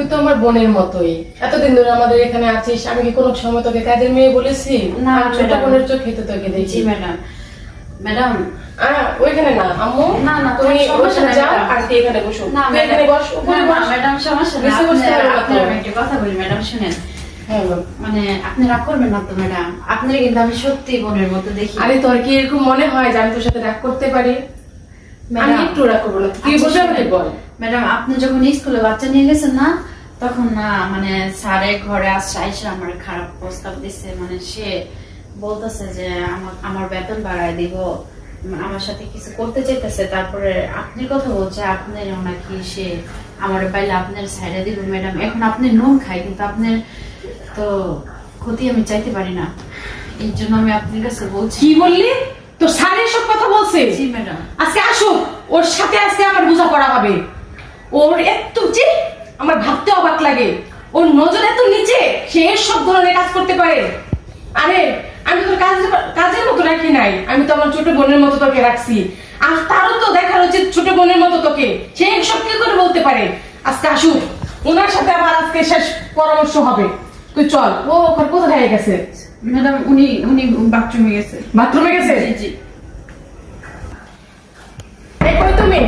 তুই তো আমার বোনের মতোই, এতদিন ধরে আমাদের এখানে আছিস, আমি কি কোনো সময় তোকে কাজের মেয়ে বলেছি? না, আমি ছোট ম্যাডাম। বোনের চোখে তো তোকে দেখি। জি ম্যাডাম। ম্যাডাম ওইখানে না আম্মু, না, না, তুমি সমস্যা ওখানে নাই, যাও, ম্যাডাম। আন্টি এখানে বসো। না তুই ম্যাডাম, এখানে বস, উপরে না, বস। ম্যাডাম সমস্যা নেই। নিচে বসতে হবে না তো। আপনার আমি একটা কথা বলি ম্যাডাম, শুনেন। হ্যাঁ বল। মানে আপনি রাগ করবেন না তো ম্যাডাম? আপনার কিন্তু আমি সত্যি বোনের মতো দেখি। আরে তোর কি এরকম মনে হয় যে আমি তোর সাথে রাগ করতে পারি? আমি ম্যাডাম, একটু রাগ করবো না, তুই আচ্ছা, বসে আমাকে শুনেন। বল। ম্যাডাম আপনি যখন স্কুলে বাচ্চা নিয়ে গেছেন না, তখন না মানে স্যারের ঘরে আইসা আমার খারাপ প্রস্তাব দিছে। মানে সে বলতেছে যে আমার বেতন বাড়ায় দিব, আমার সাথে কিছু করতে চাইতেছে। তারপরে আপনি কথা বলছে, আপনার নাকি সে আমার পাইলে আপনার সাইডে দিব। ম্যাডাম এখন আপনি নুন খাই, কিন্তু আপনার তো ক্ষতি আমি চাইতে পারি না। এই জন্য আমি আপনার কাছে বলছি। কি বললি? তোর স্যার এসব কথা বলছে? জি ম্যাডাম। আজকে আসুক, ওর সাথে আজকে আমার বোঝাপড়া হবে। ওর এত যে আমার ভাবতে অবাক লাগে, ওর নজর এত নিচে, সে সব ধরনের কাজ করতে পারে। আরে আমি তোর কাজের মতো রাখি নাই, আমি তো আমার ছোট বোনের মতো তোকে রাখছি। আর তারও তো দেখার উচিত ছোট বোনের মতো তোকে, সে সব কি করে বলতে পারে? আজকে আসুক, ওনার সাথে আমার আজকে শেষ পরামর্শ হবে। তুই চল, ও ওখানে কোথায় গেছে? ম্যাডাম উনি উনি বাথরুমে গেছে। বাথরুমে গেছে? জি জি। এই কই তুমি?